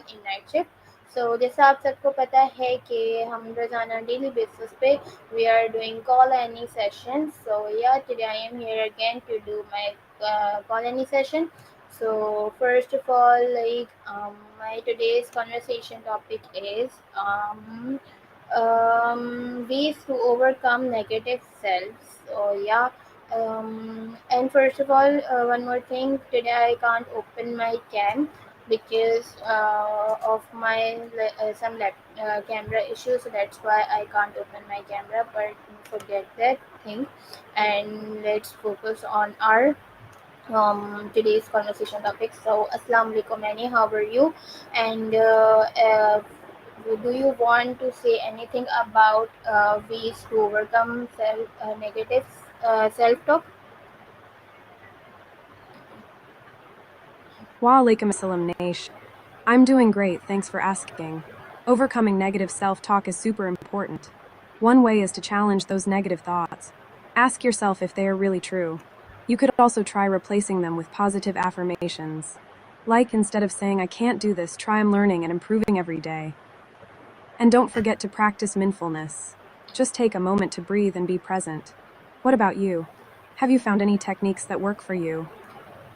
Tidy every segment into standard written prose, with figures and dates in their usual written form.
in night shift. So जैसा आप सबको पता है कि हम रोज़ाना डेली बेसिस पे we are doing call any session. So yeah, today I am here again to do my call any session. So first of all, my today's conversation topic is ways to overcome negative selves. So yeah, and first of all, one more thing. Today I can't open my cam because of my camera issue. So that's why I can't open my camera. But forget that thing, and let's focus on our today's conversation topic. So, Assalamu alaikum, Annie. How are you? And do you want to say anything about ways to overcome negative self-talk? Walaikum assalam nation. I'm doing great, thanks for asking. Overcoming negative self-talk is super important. One way is to challenge those negative thoughts. Ask yourself if they are really true. You could also try replacing them with positive affirmations. Like, instead of saying I can't do this, try I'm learning and improving every day. And don't forget to practice mindfulness. Just take a moment to breathe and be present. What about you? Have you found any techniques that work for you?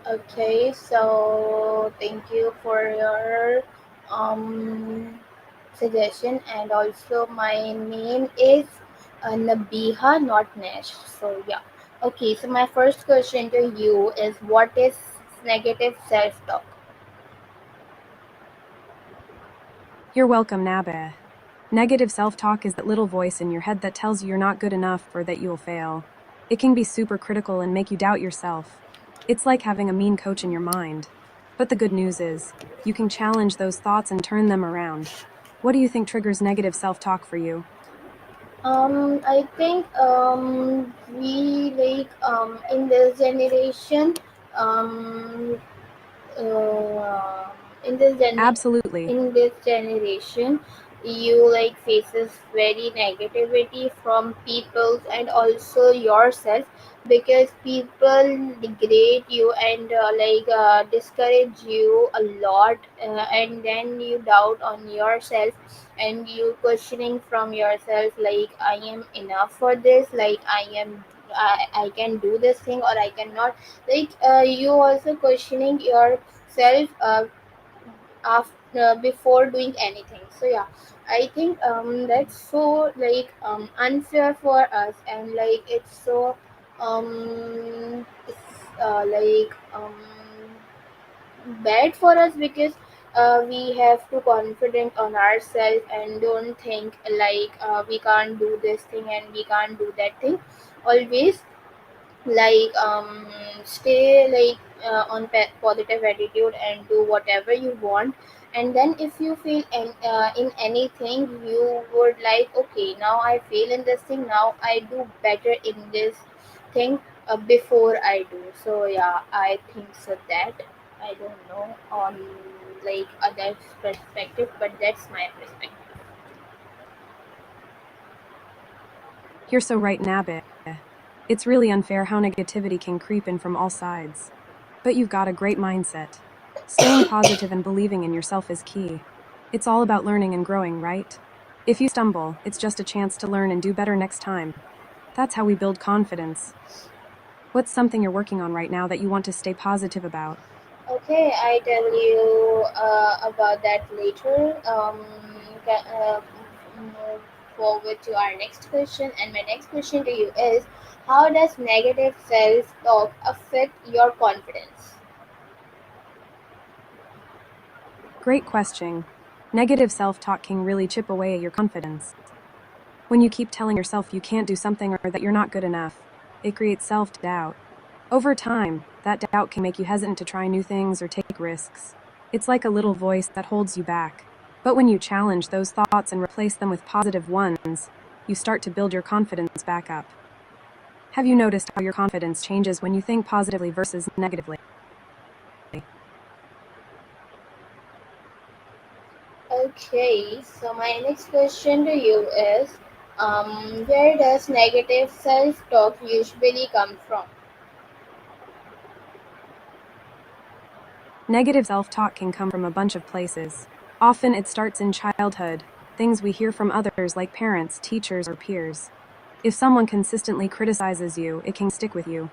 Okay, so thank you for your um, suggestion, and also my name is Nabiha, not Nash. So yeah. Okay, so my first question to you is, what is negative self-talk? You're welcome, Nabe. Negative self-talk is that little voice in your head that tells you you're not good enough or that you'll fail. It can be super critical and make you doubt yourself. It's like having a mean coach in your mind. But the good news is, you can challenge those thoughts and turn them around. What do you think triggers negative self-talk for you? I think we in this generation, um, uh, in this gen- Absolutely. in this generation, you like faces very negativity from people and also yourself, because people degrade you and discourage you a lot, and then you doubt on yourself, and you questioning from yourself like I am enough for this, like I can do this thing or I cannot, you also questioning yourself after before doing anything. So yeah, I think that's so unfair for us, and it's so it's bad for us, because we have to confident on ourselves and don't think we can't do this thing and we can't do that thing. Always stay on positive attitude and do whatever you want. And then if you feel in anything, you would like, okay, now I feel in this thing, now I do better in this thing before I do. So yeah, I think so that I don't know on other perspective, but that's my perspective. You're so right, Nabe. It's really unfair how negativity can creep in from all sides. But you've got a great mindset. Staying positive and believing in yourself is key. It's all about learning and growing, right? If you stumble, it's just a chance to learn and do better next time. That's how we build confidence. What's something you're working on right now that you want to stay positive about? Okay, I tell you about that later. Move forward to our next question, and my next question to you is, how does negative self-talk affect your confidence? Great question. Negative self talk can really chip away at your confidence. When you keep telling yourself you can't do something or that you're not good enough, it creates self doubt. Over time, that doubt can make you hesitant to try new things or take risks. It's like a little voice that holds you back. But when you challenge those thoughts and replace them with positive ones, you start to build your confidence back up. Have you noticed how your confidence changes when you think positively versus negatively? Okay, so my next question to you is, where does negative self-talk usually come from? Negative self talk can come from a bunch of places. Often it starts in childhood, things we hear from others like parents, teachers, or peers. If someone consistently criticizes you, it can stick with you.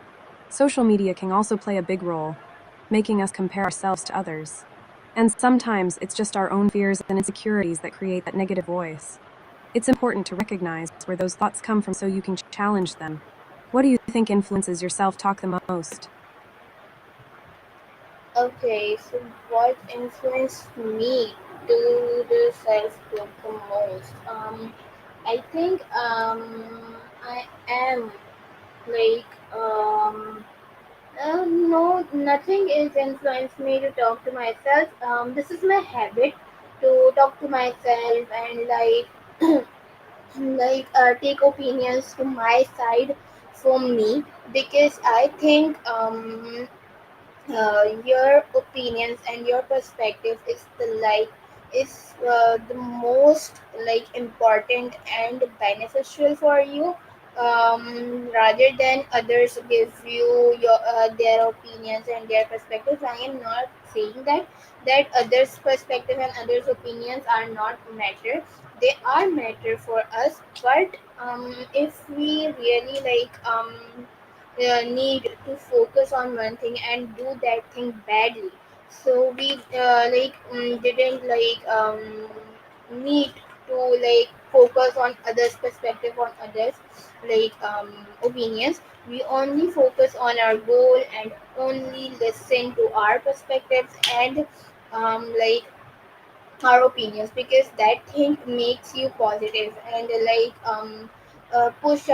Social media can also play a big role, making us compare ourselves to others. And sometimes it's just our own fears and insecurities that create that negative voice. It's important to recognize where those thoughts come from so you can challenge them. What do you think influences your self talk the most? Okay, so what influenced me to the self growth the most? I think I am like no, nothing is influenced me to talk to myself. This is my habit to talk to myself and take opinions to my side from me because I think your opinions and your perspective is the most important and beneficial for you, rather than others give you their opinions and their perspectives. I am not saying that others perspective and others opinions are not matter. They are matter for us, but if we really need to focus on one thing and do that thing badly, so we didn't need to focus on others perspective on others opinions. We only focus on our goal and only listen to our perspectives and like our opinions, because that thing makes you positive and push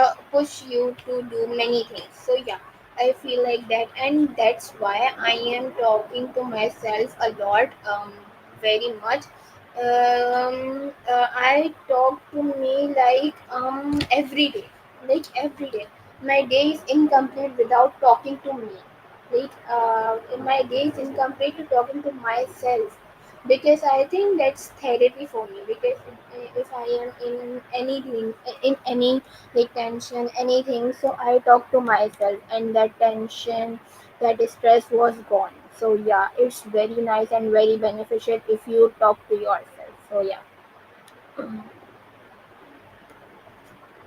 you to do many things. So yeah, I feel like that, and that's why I am talking to myself a lot, very much. I talk to me every day, every day. My day is incomplete without talking to me. My day is incomplete to talking to myself, because I think that's therapy for me. Because if I am in anything, in any tension, anything, so I talk to myself, and that tension, that stress was gone. So yeah, it's very nice and very beneficial if you talk to yourself. So yeah.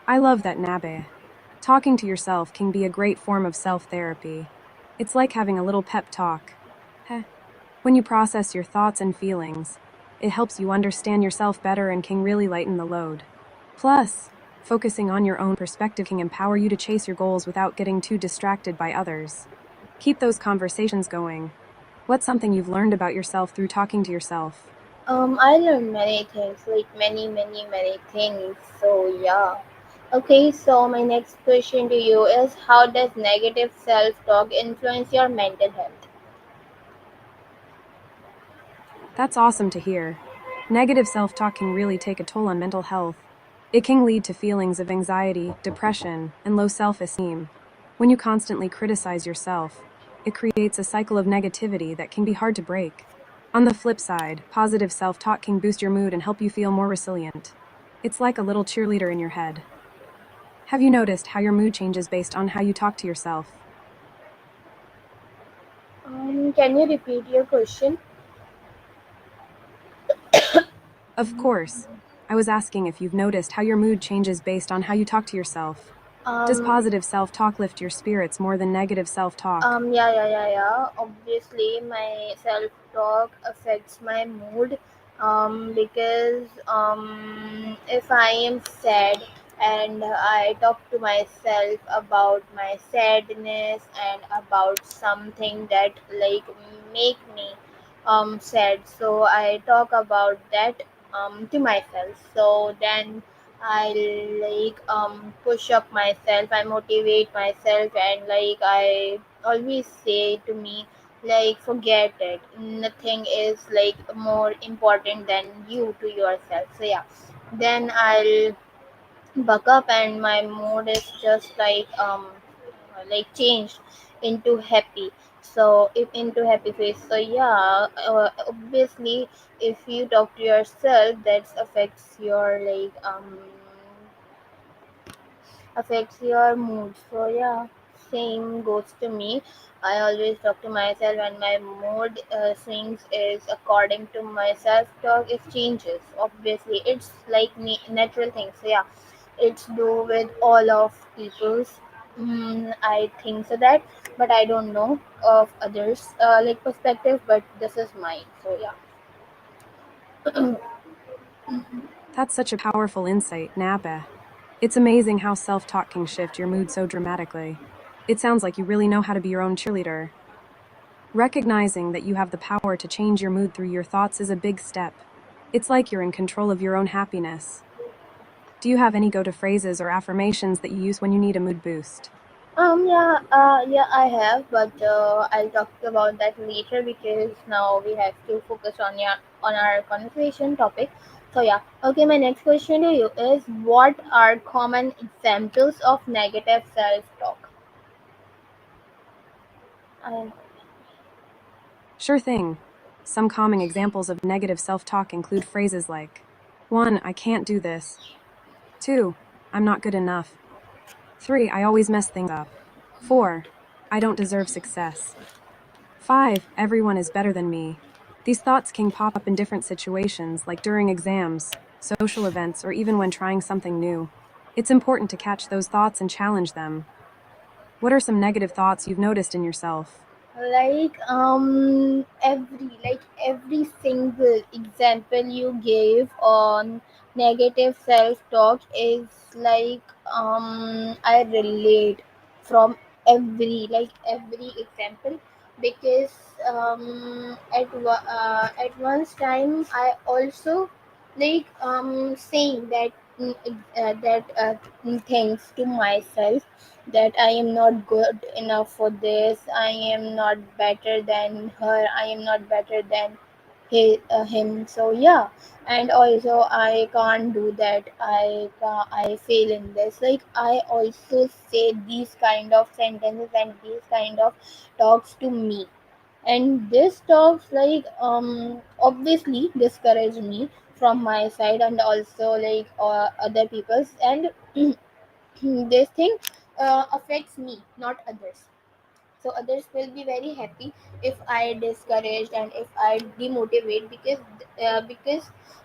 I love that, Nabe. Talking to yourself can be a great form of self therapy. It's like having a little pep talk. Heh. When you process your thoughts and feelings, it helps you understand yourself better and can really lighten the load. Plus, focusing on your own perspective can empower you to chase your goals without getting too distracted by others. Keep those conversations going. What's something you've learned about yourself through talking to yourself? I learned many things, like many things. So yeah. Okay, so my next question to you is, how does negative self-talk influence your mental health? That's awesome to hear. Negative self talk can really take a toll on mental health. It can lead to feelings of anxiety, depression, and low self esteem. When you constantly criticize yourself, it creates a cycle of negativity that can be hard to break. On the flip side, positive self talk can boost your mood and help you feel more resilient. It's like a little cheerleader in your head. Have you noticed how your mood changes based on how you talk to yourself? Can you repeat your question? Of course. I was asking if you've noticed how your mood changes based on how you talk to yourself. Does Um, positive self talk lift your spirits more than negative self talk? yeah. Obviously, my self-talk affects my mood. Because if I am sad and I talk to myself about my sadness and about something that make me sad, so I talk about that to myself. So then I push up myself, I motivate myself, and I always say to me, forget it. Nothing is more important than you to yourself. So yeah, then I'll buck up, and my mood is just changed into happy. So if into happy face. So yeah, obviously, if you talk to yourself, that affects your affects your mood. So yeah. same goes to me. I always talk to myself, and my mood swings is according to my self talk. It changes. Obviously, it's like natural things. So yeah, it's do with all of people's. I think so that, but I don't know of others like perspective. But this is mine. So yeah. That's such a powerful insight, Napa. It's amazing how self talk can shift your mood so dramatically. It sounds like you really know how to be your own cheerleader. Recognizing that you have the power to change your mood through your thoughts is a big step. It's like you're in control of your own happiness. Do you have any go to phrases or affirmations that you use when you need a mood boost? Yeah, I have, but I'll talk about that later because now we have to focus on our conversation topic. So yeah, okay. My next question to you is: what are common examples of negative self-talk? I, Sure thing. Some common examples of negative self talk include phrases like 1. I can't do this. 2. I'm not good enough. 3. I always mess things up. 4. I don't deserve success. 5. Everyone is better than me. These thoughts can pop up in different situations, like during exams, social events, or even when trying something new. It's important to catch those thoughts and challenge them. What are some negative thoughts you've noticed in yourself? every single example you gave on negative self-talk is I relate from every example because at one time I also saying that things to myself that I am not good enough for this, I am not better than her, I am not better than him. So yeah, and also I can't do that. I fail in this. Like I also say these kind of sentences and these kind of talks to me, and this talks obviously discourage me from my side and also other people's and this thing affects me, not others. So others will be very happy if I discourage and if I demotivate because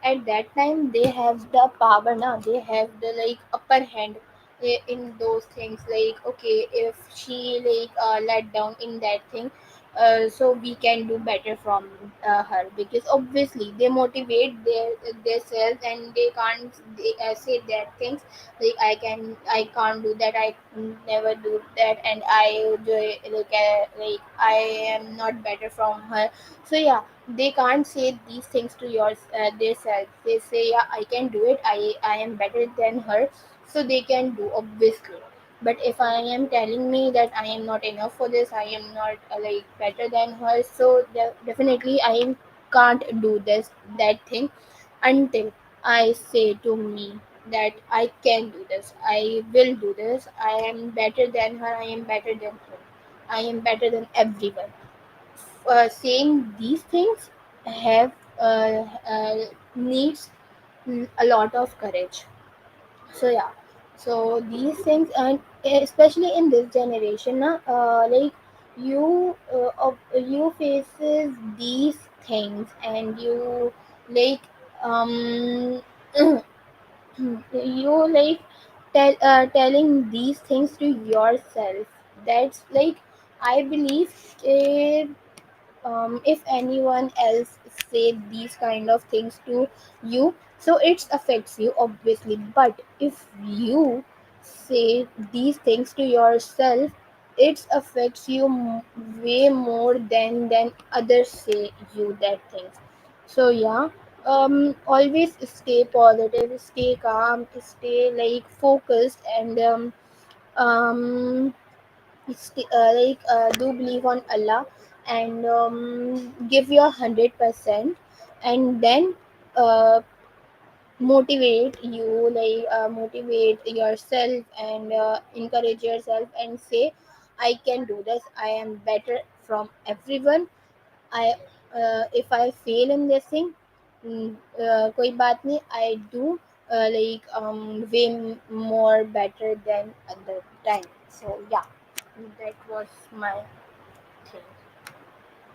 at that time they have the power now, they have the upper hand in those things. Like okay, if she let down in that thing, so we can do better from her because obviously they motivate themselves and they say that things like I can't do that, I never do that, and I do I am not better from her. So yeah, they can't say these things to themselves. They say yeah, I can do it, I am better than her, so they can do obviously. But if I am telling me that I am not enough for this, I am not better than her, so definitely I can't do that thing until I say to me that I can do this, I will do this, I am better than her, I am better than him, I am better than everyone. Saying these things have needs a lot of courage. So yeah, so these things, and especially in this generation you faces these things and you like um you telling these things to yourself. That's I believe if anyone else say these kind of things to you, so it affects you obviously. But if you say these things to yourself, it affects you way more than others say you that things. So yeah, always stay positive, stay calm, stay focused, and um do believe on Allah and give your 100%, and then uh, motivate yourself and encourage yourself and say I can do this, I am better from everyone. I if I fail in this thing, कोई बात नहीं, I do way more better than other time. So yeah, that was my thing.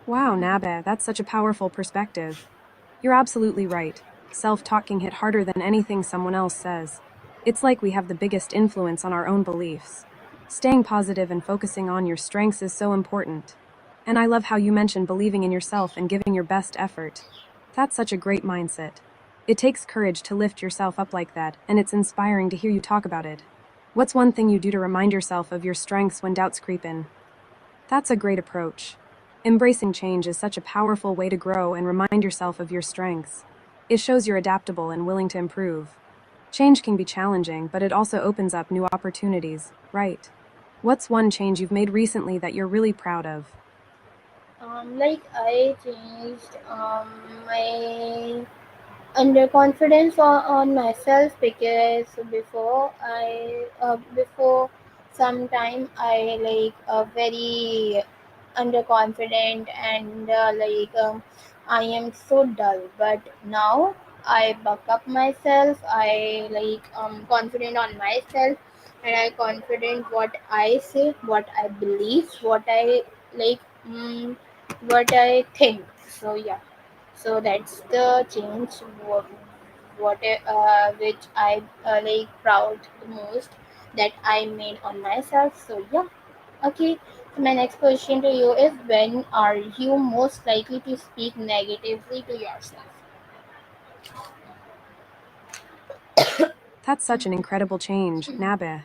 Wow, Nabe, that's such a powerful perspective. You're absolutely right. Self talk can hit harder than anything someone else says. It's like we have the biggest influence on our own beliefs. Staying positive and focusing on your strengths is so important. And I love how you mentioned believing in yourself and giving your best effort. That's such a great mindset. It takes courage to lift yourself up like that, and it's inspiring to hear you talk about it. What's one thing you do to remind yourself of your strengths when doubts creep in? That's a great approach. Embracing change is such a powerful way to grow and remind yourself of your strengths. It shows you're adaptable and willing to improve. Change can be challenging, but it also opens up new opportunities, right? What's one change you've made recently that you're really proud of? Like I changed my underconfidence on myself, because before some time I like very underconfident, and I am so dull. But now I buck up myself. I confident on myself, and I confident what I say, what I believe, like mm, what I think. So yeah, so that's the change which I proud the most that I made on myself. So yeah, okay. So my next question to you is, when are you most likely to speak negatively to yourself? That's such an incredible change, Nabe.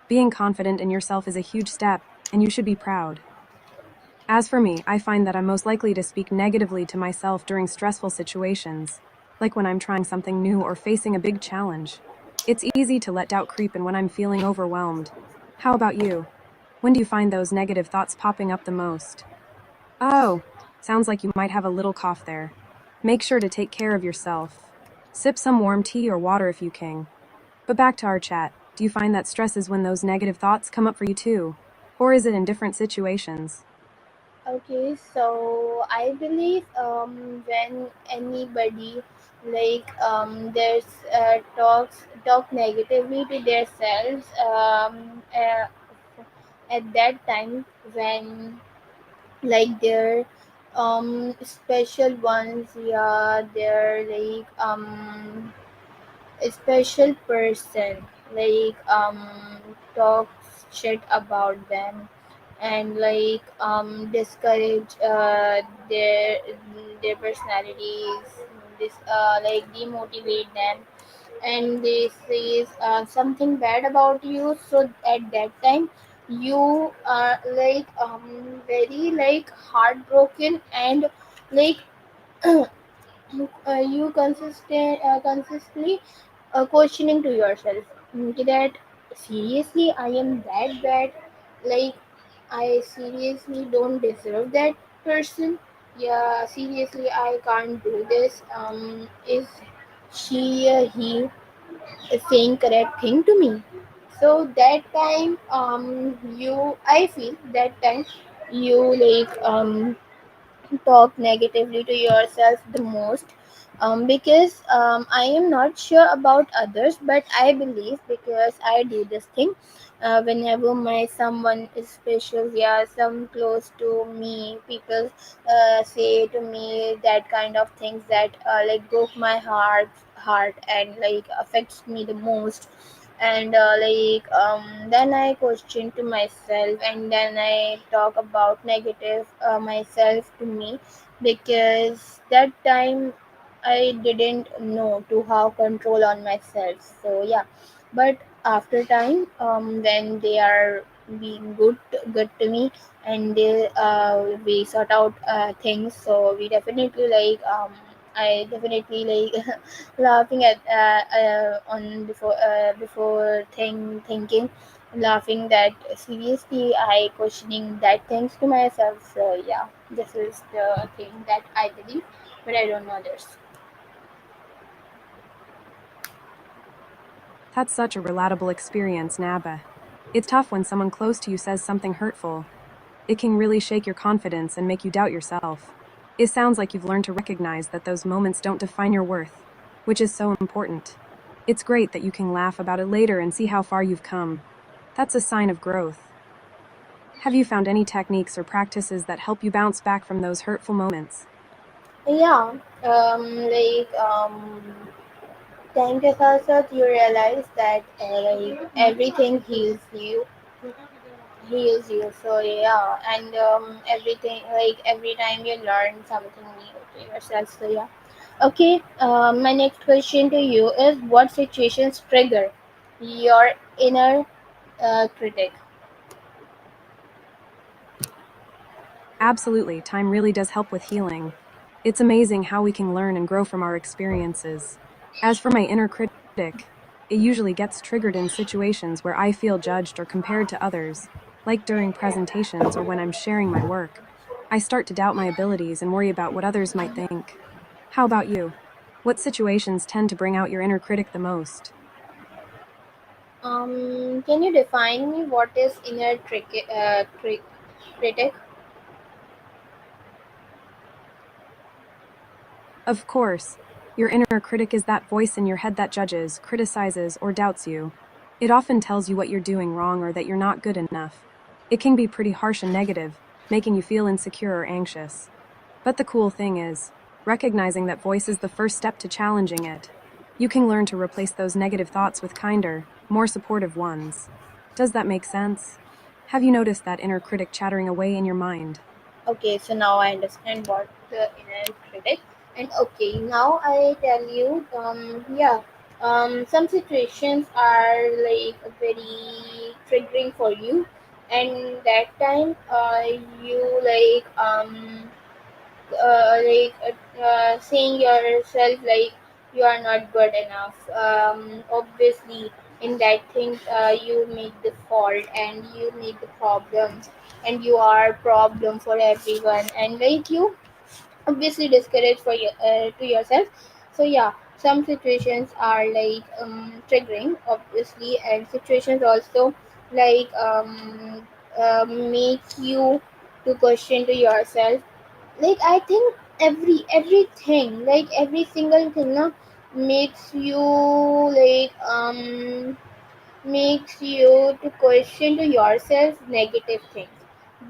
Being confident in yourself is a huge step, and you should be proud. As for me, I find that I'm most likely to speak negatively to myself during stressful situations, like when I'm trying something new or facing a big challenge. It's easy to let doubt creep in when I'm feeling overwhelmed. How about you? When do you find those negative thoughts popping up the most? Oh, sounds like you might have a little cough there. Make sure to take care of yourself. Sip some warm tea or water if you can. But back to our chat. Do you find that stress is when those negative thoughts come up for you too? Or is it in different situations? Okay, so I believe when anybody there's talk negatively to themselves, at that time, when their special ones, yeah, they're a special person, talks shit about them, and discourage their personalities, this demotivate them, and they say something bad about you. So at that time you are very heartbroken, and like you consistently questioning to yourself, that seriously I am that bad, like I seriously don't deserve that person. Yeah, seriously I can't do this. Is she he is saying correct thing to me? So that time, you I feel that time you talk negatively to yourself the most, because I am not sure about others, but I believe, because I do this thing whenever my someone is special, yeah, some close to me people say to me that kind of things that broke my heart, and affects me the most. And then I question to myself, and then I talk about negative myself to me, because that time I didn't know to have control on myself. So yeah, but after time, when they are being good to me, and we sort out things, so we definitely I definitely laughing at on before thinking, laughing that seriously I questioning that things to myself. So yeah, this is the thing that I believe, but I don't know others. That's such a relatable experience, Naba. It's tough when someone close to you says something hurtful. It can really shake your confidence and make you doubt yourself. It sounds like you've learned to recognize that those moments don't define your worth, which is so important. It's great that you can laugh about it later and see how far you've come. That's a sign of growth. Have you found any techniques or practices that help you bounce back from those hurtful moments? Yeah, time to yourself, you realize that everything heals you. So yeah, and everything like every time you learn something new to yourself. So yeah. Okay. My next question to you is: what situations trigger your inner critic? Absolutely, time really does help with healing. It's amazing how we can learn and grow from our experiences. As for my inner critic, it usually gets triggered in situations where I feel judged or compared to others, like during presentations or when I'm sharing my work. I start to doubt my abilities and worry about what others might think. How about you? What situations tend to bring out your inner critic the most? Can you define me what is critic? Of course, your inner critic is that voice in your head that judges, criticizes, or doubts you. It often tells you what you're doing wrong or that you're not good enough. It can be pretty harsh and negative, making you feel insecure or anxious. But the cool thing is, recognizing that voice is the first step to challenging it. You can learn to replace those negative thoughts with kinder, more supportive ones. Does that make sense? Have you noticed that inner critic chattering away in your mind? Okay, so now I understand what the inner critic. And okay, now I tell you, yeah, some situations are like very triggering for you, and that time, you saying yourself like you are not good enough. Obviously, in that thing, you make the fault and you make the problem, and you are problem for everyone, and like you obviously discourage for to yourself. So yeah, some situations are triggering obviously, and situations also like make you to question to yourself. Like I think everything, like every single thing now makes you like makes you to question to yourself negative things.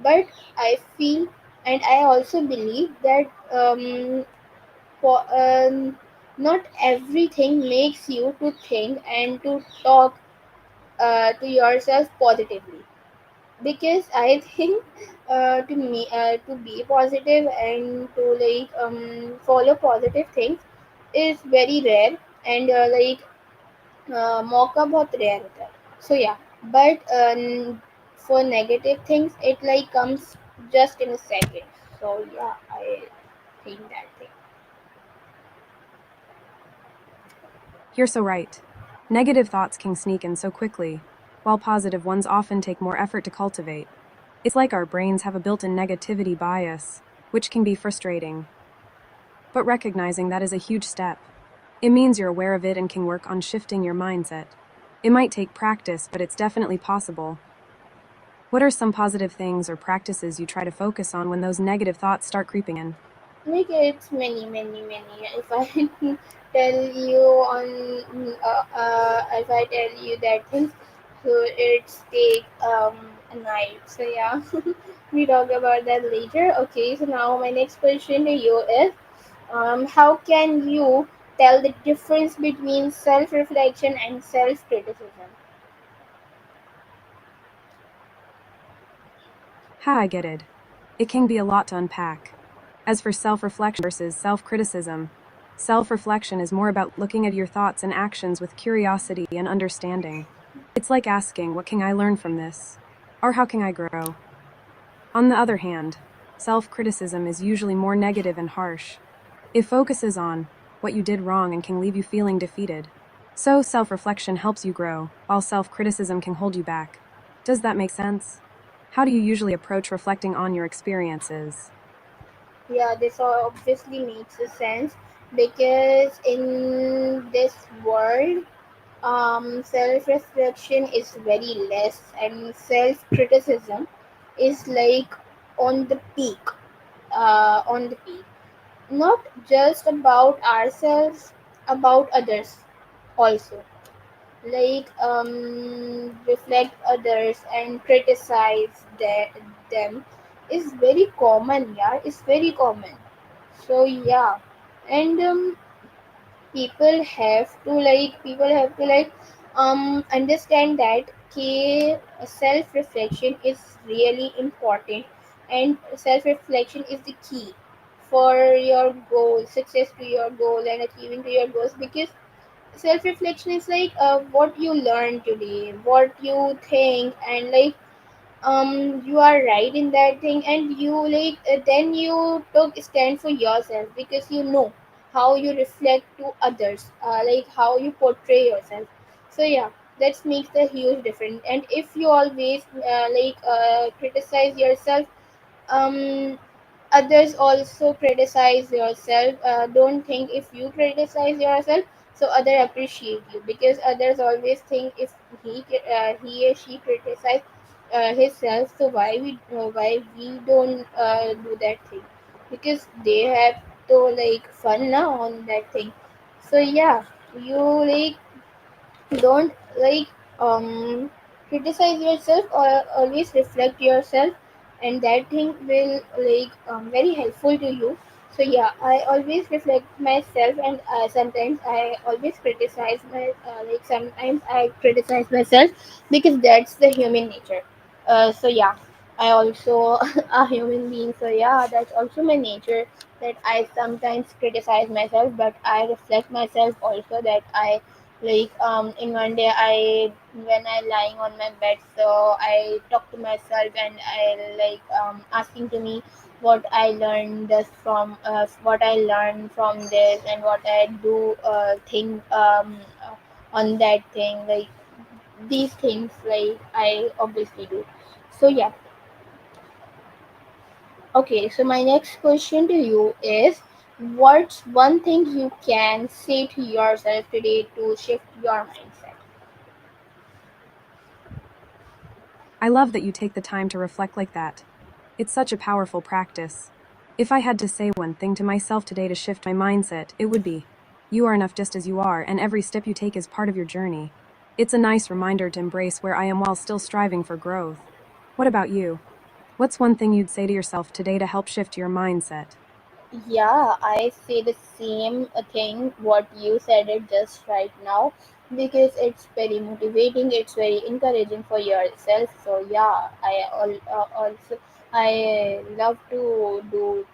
But I feel, and I also believe that po- not everything makes you to think and to talk to yourself positively. Because I think to be positive and to follow positive things is very rare, and मौका बहुत rare होता है. So yeah, but for negative things it like comes just in a second. So yeah, I think that thing. You're so right. Negative thoughts can sneak in so quickly, while positive ones often take more effort to cultivate. It's like our brains have a built in negativity bias, which can be frustrating. But recognizing that is a huge step. It means you're aware of it and can work on shifting your mindset. It might take practice, but it's definitely possible. What are some positive things or practices you try to focus on when those negative thoughts start creeping in? Like it's many. If I tell you if I tell you that things, so it's take a night. So yeah, we talk about that later. Okay, so now my next question to you is, how can you tell the difference between self reflection and self criticism? Ha, I get it. It can be a lot to unpack. As for self reflection versus self criticism, self reflection is more about looking at your thoughts and actions with curiosity and understanding. It's like asking, what can I learn from this? Or how can I grow? On the other hand, self criticism is usually more negative and harsh. It focuses on what you did wrong and can leave you feeling defeated. So, self reflection helps you grow, while self criticism can hold you back. Does that make sense? How do you usually approach reflecting on your experiences? Yeah, this all obviously makes a sense because in this world self reflection is very less, and self criticism is like on the peak. On the peak, not just about ourselves, about others also. reflect others and criticize them is very common. Yeah, it's very common. So yeah, and people have to understand that self reflection is really important, and self reflection is the key for your goal, success to your goal, and achieving to your goals. Because self reflection is what you learned today, what you think, and you are right in that thing, and then you took stand for yourself, because you know how you reflect to others, how you portray yourself. So yeah, that makes a huge difference. And if you always criticize yourself, um others also criticize yourself. Don't think if you criticize yourself, so other appreciate you, because others always think if he or she criticize himself, so why we don't do that thing, because they have to fun now on that thing. So yeah, you don't criticize yourself, or always reflect yourself, and that thing will very helpful to you. So yeah, I always reflect myself, and sometimes I always criticize sometimes I criticize myself, because that's the human nature. So yeah, I also a human being, so yeah, that's also my nature, that I sometimes criticize myself, but I reflect myself also, that I in one day, I when I lying on my bed, so I talk to myself, and I asking to me what I learned this from what I learned from this, and what I do think on that thing, these things I obviously do. So yeah. Okay, so my next question to you is, what's one thing you can say to yourself today to shift your mindset? I love that you take the time to reflect like that. It's such a powerful practice. If I had to say one thing to myself today to shift my mindset, it would be, you are enough just as you are, and every step you take is part of your journey. It's a nice reminder to embrace where I am while still striving for growth. What about you? What's one thing you'd say to yourself today to help shift your mindset? Yeah, I say the same thing what you said it just right now, because it's very motivating. It's very encouraging for yourself. So yeah, also I love to do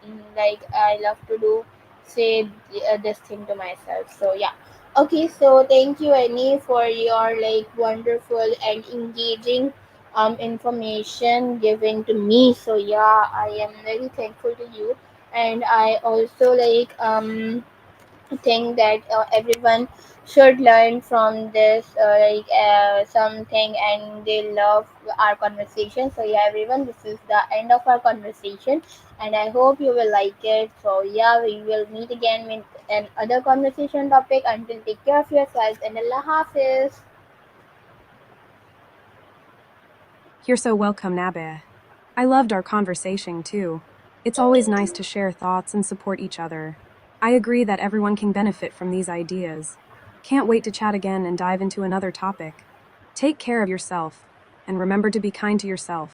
I love to do say this thing to myself. So yeah. Okay, so thank you, Annie, for your wonderful and engaging information given to me. So yeah, I am very thankful to you, and I also think that everyone should learn from this something, and they love our conversation. So yeah, everyone, this is the end of our conversation, and I hope you will like it. So yeah, we will meet again with another conversation topic. Until, take care of yourselves, and Allah Hafiz. You're so welcome, Nabiha. I loved our conversation too. It's always nice to share thoughts and support each other. I agree that everyone can benefit from these ideas. Can't wait to chat again and dive into another topic. Take care of yourself, and remember to be kind to yourself.